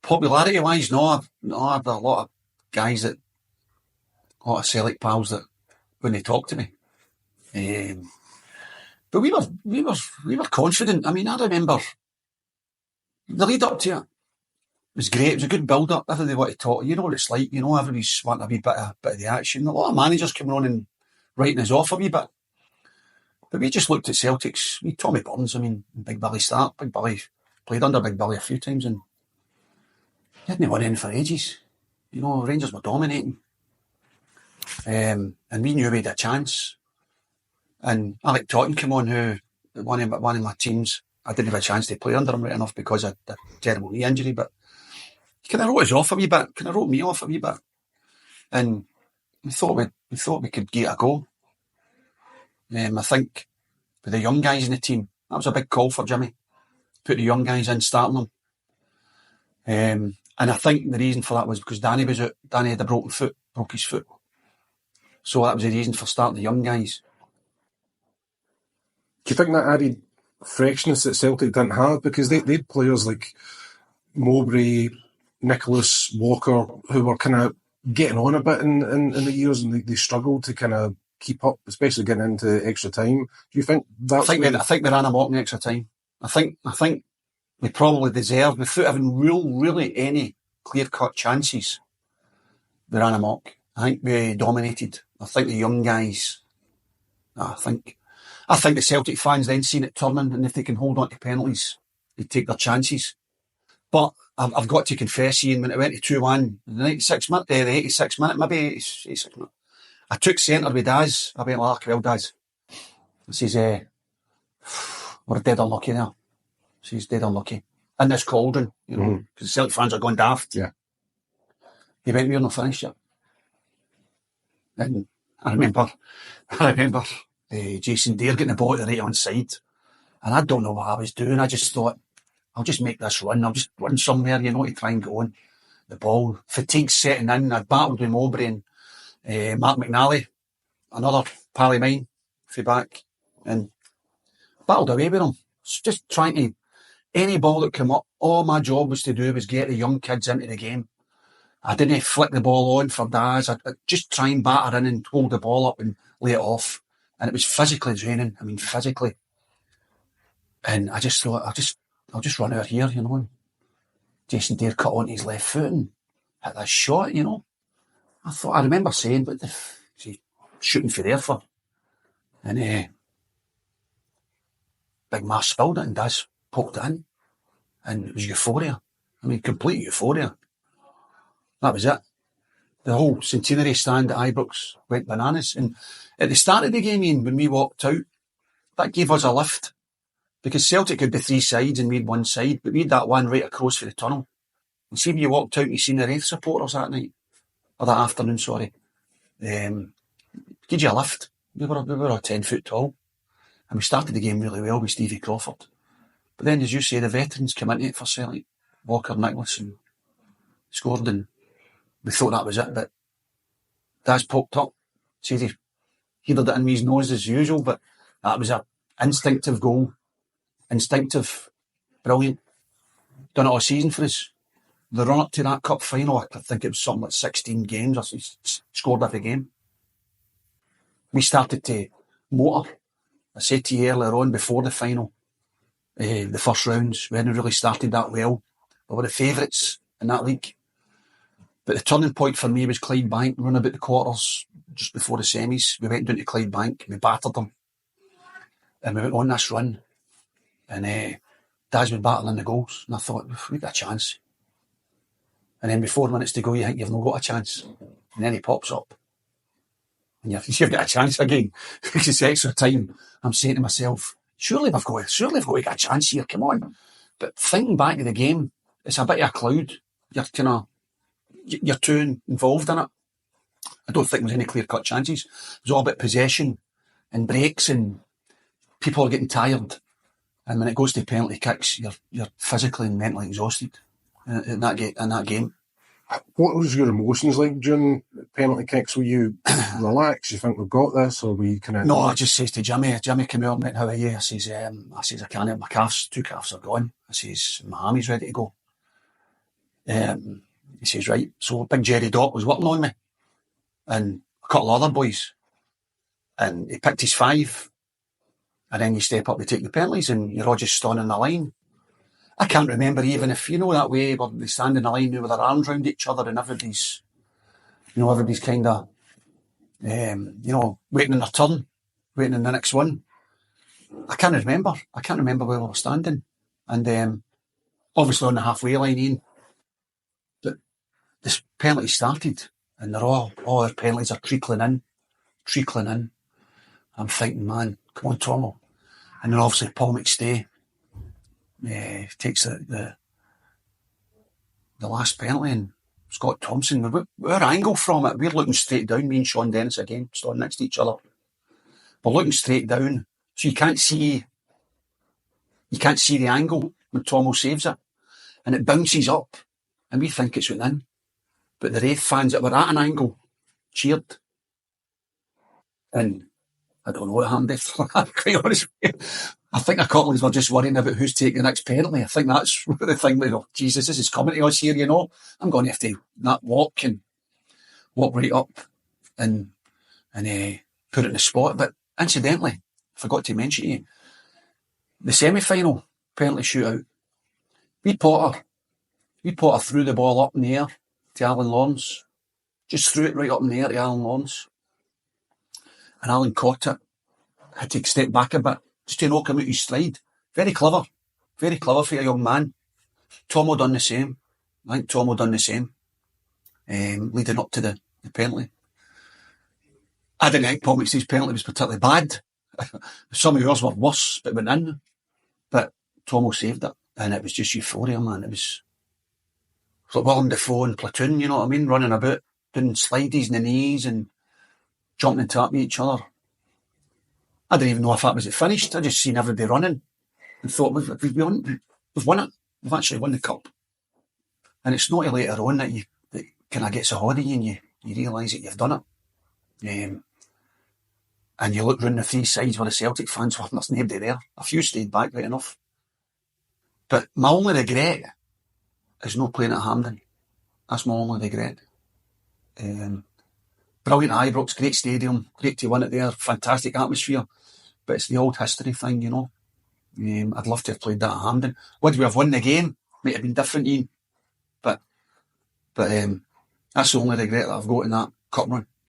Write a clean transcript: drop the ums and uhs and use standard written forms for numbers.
Popularity-wise, no, I've a lot of guys a lot of Celtic pals that when they talk to me. But we were confident. I mean, I remember the lead up to it was great. It was a good build up. Everybody wanted to talk. You know what it's like. You know, everybody's wanting a wee bit of the action. A lot of managers coming on and writing us off a wee bit. But we just looked at Celtics. We Tommy Burns, I mean, Big Billy Stark. Big Billy played under Big Billy a few times and he hadn't won in for ages. You know, Rangers were dominating. And we knew we had a chance. And Alec Totten came on, who one of my teams, I didn't have a chance to play under him right enough because of the terrible knee injury, but he kind of wrote us off a wee bit, kind of wrote me off a wee bit. And we thought we could get a go. I think with the young guys in the team, that was a big call for Jimmy. Put the young guys in, starting them. And I think the reason for that was because Danny was out. Danny had a broke his foot. So that was the reason for starting the young guys. Do you think that added freshness that Celtic didn't have? Because they had players like Mowbray, Nicholas, Walker, who were kind of getting on a bit in the years, and they struggled to kind of keep up, especially getting into extra time. Do you think that's... I think we ran amok in extra time. I think we probably deserved, without having really any clear-cut chances, we ran amok. I think we dominated. I think the young guys... I think the Celtic fans then seen it turning, and if they can hold on to penalties, they take their chances. But I've got to confess, Ian, when it went to 2-1, the 86th minute, maybe 86 minute, I took centre with Daz. I went like, well, Daz. I says, we're dead unlucky there. She's dead unlucky. In this cauldron, you know, because the Celtic fans are going daft. Yeah. He went, we're not finished yet. And I remember Jason Dare getting the ball at the right-hand side. And I don't know what I was doing. I just thought, I'll just make this run. I'll just run somewhere, you know, to try and go on. The ball, fatigue setting in. I battled with Mowbray and Mark McNally, another pal of mine, for back, and battled away with him. Just trying to, any ball that came up, all my job was to do was get the young kids into the game. I didn't flick the ball on for Daz. I'd just try and batter in and hold the ball up and lay it off. And it was physically draining. I mean, physically. And I just thought, I'll just run out here, you know. And Jason Dare cut onto his left foot and hit that shot, you know. I remember saying, but is he shooting for there for? And Big Mar spilled it and Daz poked it in. And it was euphoria. I mean, complete euphoria. That was it. The whole centenary stand at Ibrox went bananas. And at the start of the game, Ian, when we walked out, that gave us a lift. Because Celtic had the three sides and we had one side, but we had that one right across for the tunnel. And see when you walked out and you seen the Raith supporters that night, or that afternoon, sorry. Gave you a lift. We were 10 foot tall. And we started the game really well with Stevie Crawford. But then, as you say, the veterans came into it for Celtic. Walker, Nicholas, and scored, and we thought that was it, but Daz poked up. Said he headed it in his nose as usual, but that was an instinctive goal. Instinctive. Brilliant. Done it all season for us. The run up to that cup final, I think it was something like 16 games. I scored every game. We started to motor. I said to you earlier on, before the final, the first rounds, we hadn't really started that well. We were the favourites in that league. But the turning point for me was Clydebank. We won about the quarters just before the semis. We went down to Clydebank. We battered them. And we went on this run. And Daz was battling the goals. And I thought, we've got a chance. And then with 4 minutes to go, you think you've not got a chance. And then he pops up. And you've got a chance again. Because it's extra time. I'm saying to myself, surely we've got to get a chance here. Come on. But thinking back to the game, it's a bit of a cloud. You're too involved in it. I don't think there was any clear-cut chances. It was all about possession and breaks, and people are getting tired. And when it goes to penalty kicks, you're physically and mentally exhausted in that game. What was your emotions like during penalty kicks? Were you relaxed? You think we've got this, or were you kind of... No, I just says to Jimmy came out and went, how are you? I says, I can't help my calves. 2 calves are gone. I says, my hammy's ready to go. He says, right, so big Jerry Dock was working on me and a couple of other boys, and he picked his 5, and then you step up to take the penalties and you're all just standing in the line. I can't remember even if, that way where they stand in the line with their arms round each other and everybody's kind of, waiting in their turn, waiting in the next one. I can't remember where we were standing. And obviously on the halfway line, Ian. But this penalty started and they're all their penalties are trickling in. I'm thinking, man, come on, Tomo. And then obviously Paul McStay takes the last penalty, and Scott Thompson, our angle from it, we're looking straight down, me and Sean Dennis again, standing next to each other. We're looking straight down, so you can't see the angle when Tomo saves it, and it bounces up, and we think it's went in. But the Raith fans that were at an angle cheered. And I don't know what happened after that, quite honest with you. I think a couple of us were just worrying about who's taking the next penalty. I think that's the thing. Jesus, this is coming to us here, I'm going to have to walk right up and put it in the spot. But incidentally, I forgot to mention to you, the semi-final penalty shootout, Potter threw the ball up in the air to Alan Lawrence. Just threw it right up in the air to Alan Lawrence. And Alan caught it, had to step back a bit, just to knock him out his stride. Very clever for a young man. Tomo done the same. I think Tomo done the same, leading up to the penalty. I didn't think Paul McStay's penalty was particularly bad. Some of yours were worse, but went in. But Tomo saved it, and it was just euphoria, man. It was like Willem Dafoe and Platoon, you know what I mean? Running about, doing slideys in the knees and jumping and tapping each other. I didn't even know if that was it finished. I just seen everybody running and thought, we've won it. We've actually won the cup. And it's not till later on that kind of gets a hold of you and you realise that you've done it. And you look round the 3 sides where the Celtic fans were, and there's nobody there. A few stayed back right enough. But my only regret is not playing at Hampden. That's my only regret. Brilliant Ibrox, great stadium, great to win it there, fantastic atmosphere. But it's the old history thing, I'd love to have played that at Hampden. Would we have won the game? Might have been different, Ian. But that's the only regret that I've got in that cup run.